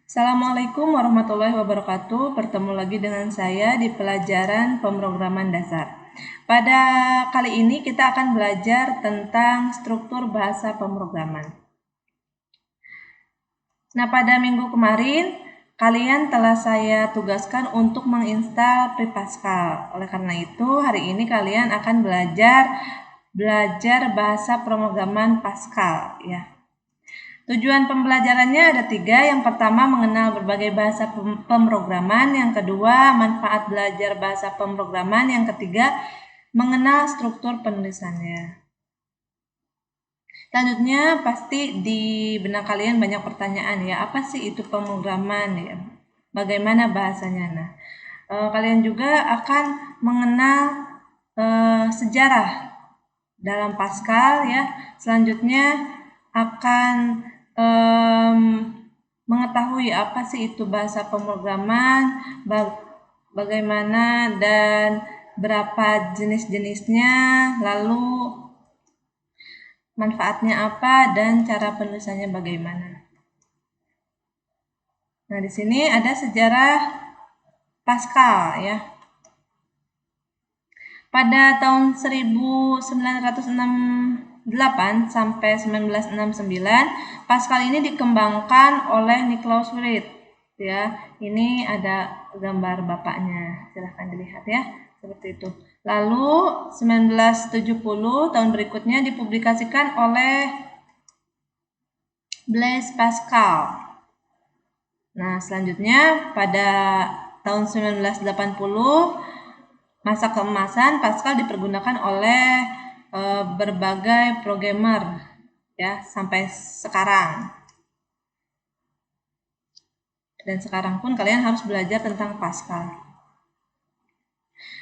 Assalamualaikum warahmatullahi wabarakatuh. Bertemu lagi dengan saya di pelajaran pemrograman dasar. Pada kali ini kita akan belajar tentang struktur bahasa pemrograman. Nah, pada minggu kemarin kalian telah saya tugaskan untuk menginstal PrePascal. Oleh karena itu, hari ini kalian akan belajar bahasa pemrograman Pascal ya. Tujuan pembelajarannya ada 3. Yang pertama, mengenal berbagai bahasa pemrograman. Yang kedua, manfaat belajar bahasa pemrograman. Yang ketiga, mengenal struktur penulisannya. Selanjutnya, pasti di benak kalian banyak pertanyaan ya. Apa sih itu pemrograman ya? Bagaimana bahasanya? Nah, kalian juga akan mengenal sejarah dalam Pascal ya. Selanjutnya akan mengetahui apa sih itu bahasa pemrograman, bagaimana dan berapa jenis-jenisnya, lalu manfaatnya apa dan cara penulisannya bagaimana. Nah, di sini ada sejarah Pascal ya. Pada tahun 1968 sampai 1969, Pascal ini dikembangkan oleh Niklaus Wirth ya. Ini ada gambar bapaknya, silahkan dilihat ya, seperti itu. Lalu 1970 tahun berikutnya dipublikasikan oleh Blaise Pascal. Nah, selanjutnya pada tahun 1980 masa keemasan Pascal dipergunakan oleh berbagai programmer ya sampai sekarang. Dan sekarang pun kalian harus belajar tentang Pascal.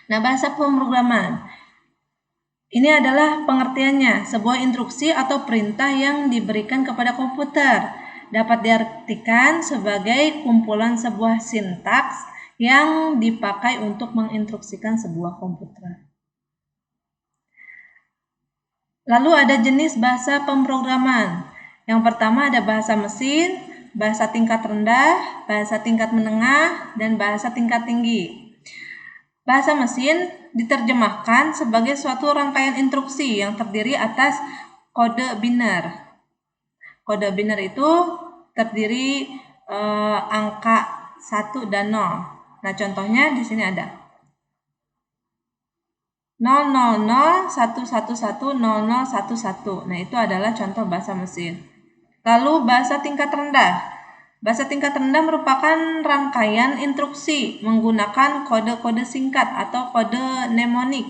Nah, bahasa pemrograman ini adalah pengertiannya, sebuah instruksi atau perintah yang diberikan kepada komputer. Dapat diartikan sebagai kumpulan sebuah sintaks yang dipakai untuk menginstruksikan sebuah komputer. Lalu ada jenis bahasa pemrograman. Yang pertama ada bahasa mesin, bahasa tingkat rendah, bahasa tingkat menengah, dan bahasa tingkat tinggi. Bahasa mesin diterjemahkan sebagai suatu rangkaian instruksi yang terdiri atas kode biner. Kode biner itu terdiri angka 1 dan 0. Nah, contohnya di sini ada 000110011. Nah, itu adalah contoh bahasa mesin. Lalu bahasa tingkat rendah. Bahasa tingkat rendah merupakan rangkaian instruksi menggunakan kode-kode singkat atau kode mnemonik.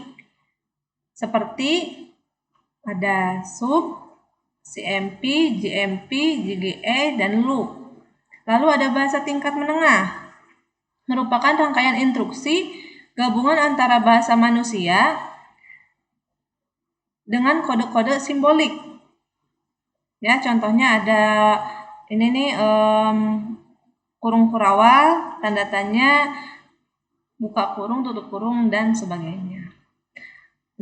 Seperti ada sub, CMP, JMP, JGE, dan loop. Lalu ada bahasa tingkat menengah. Merupakan rangkaian instruksi gabungan antara bahasa manusia dengan kode-kode simbolik. Ya, contohnya ada ini nih kurung kurawal, tanda tanya, buka kurung, tutup kurung, dan sebagainya.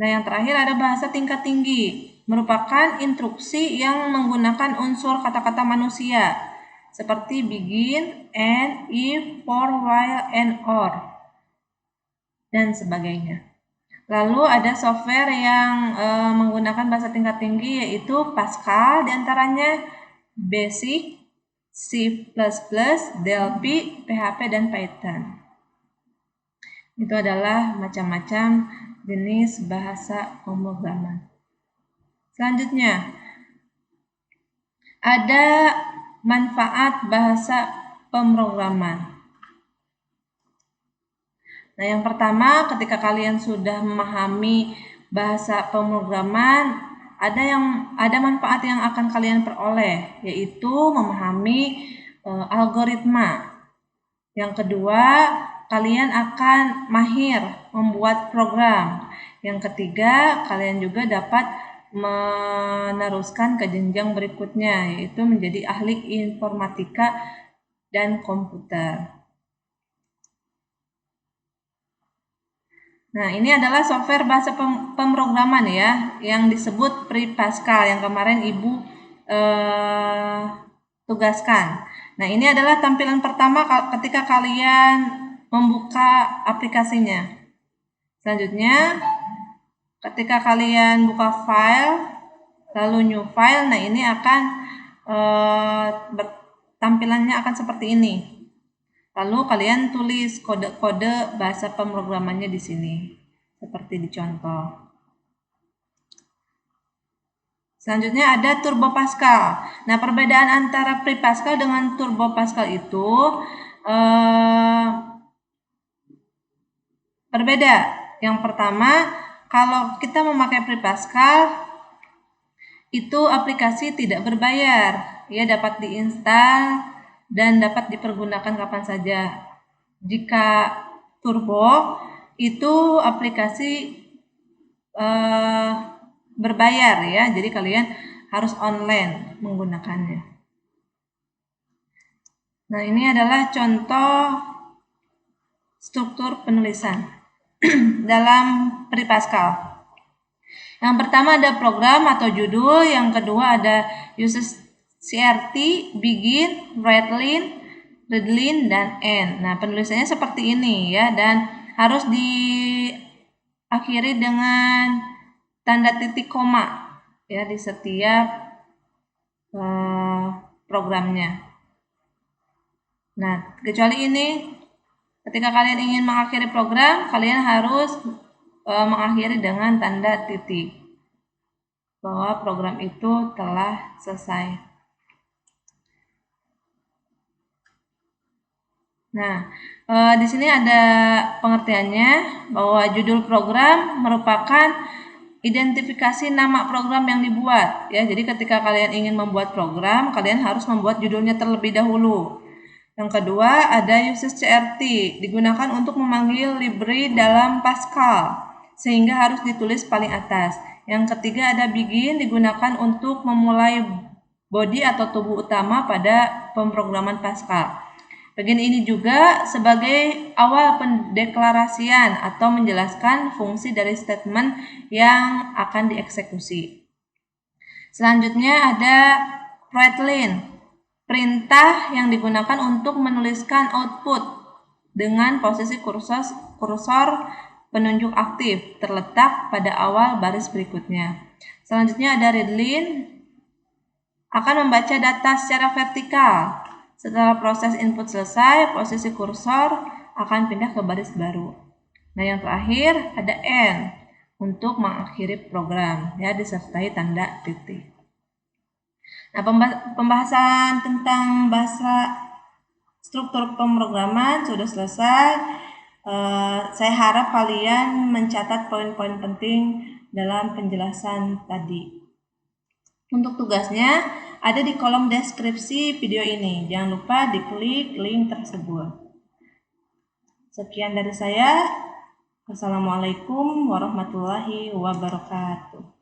Nah, yang terakhir ada bahasa tingkat tinggi, merupakan instruksi yang menggunakan unsur kata-kata manusia seperti begin, end, if, for, while, and or, dan sebagainya. Lalu ada software yang menggunakan bahasa tingkat tinggi yaitu Pascal, diantaranya Basic, C++, Delphi, PHP, dan Python. Itu adalah macam-macam jenis bahasa pemrograman. Selanjutnya, ada manfaat bahasa pemrograman. Nah, yang pertama, ketika kalian sudah memahami bahasa pemrograman, ada manfaat yang akan kalian peroleh, yaitu memahami algoritma. Yang kedua, kalian akan mahir membuat program. Yang ketiga, kalian juga dapat meneruskan ke jenjang berikutnya, yaitu menjadi ahli informatika dan komputer. Nah, ini adalah software bahasa pemrograman ya, yang disebut PrePascal yang kemarin Ibu tugaskan. Nah, ini adalah tampilan pertama ketika kalian membuka aplikasinya. Selanjutnya, ketika kalian buka file, lalu new file, nah ini akan tampilannya akan seperti ini. Lalu kalian tulis kode-kode bahasa pemrogramannya di sini, seperti di contoh. Selanjutnya ada Turbo Pascal. Nah, perbedaan antara Pre Pascal dengan Turbo Pascal itu berbeda. Yang pertama, kalau kita memakai Pre Pascal, itu aplikasi tidak berbayar. Ia dapat diinstal dan dapat dipergunakan kapan saja. Jika Turbo, itu aplikasi berbayar ya, jadi kalian harus online menggunakannya. Nah, ini adalah contoh struktur penulisan dalam Pre Pascal. Yang pertama ada program atau judul, yang kedua ada uses CRT, begin, readline, dan end. Nah, penulisannya seperti ini ya, dan harus diakhiri dengan tanda titik koma ya di setiap programnya. Nah, kecuali ini, ketika kalian ingin mengakhiri program, kalian harus mengakhiri dengan tanda titik bahwa program itu telah selesai. Nah, di sini ada pengertiannya bahwa judul program merupakan identifikasi nama program yang dibuat ya. Jadi ketika kalian ingin membuat program, kalian harus membuat judulnya terlebih dahulu. Yang kedua ada uses CRT, digunakan untuk memanggil library dalam Pascal sehingga harus ditulis paling atas. Yang ketiga ada begin, digunakan untuk memulai body atau tubuh utama pada pemrograman Pascal. Bagian ini juga sebagai awal pendeklarasian atau menjelaskan fungsi dari statement yang akan dieksekusi. Selanjutnya ada readline, perintah yang digunakan untuk menuliskan output dengan posisi kursor penunjuk aktif terletak pada awal baris berikutnya. Selanjutnya ada readline, akan membaca data secara vertikal. Setelah proses input selesai, posisi kursor akan pindah ke baris baru. Nah, yang terakhir ada end untuk mengakhiri program ya, disertai tanda titik. Nah, pembahasan tentang bahasa struktur pemrograman sudah selesai. Saya harap kalian mencatat poin-poin penting dalam penjelasan tadi. Untuk tugasnya ada di kolom deskripsi video ini. Jangan lupa diklik link tersebut. Sekian dari saya. Wassalamualaikum warahmatullahi wabarakatuh.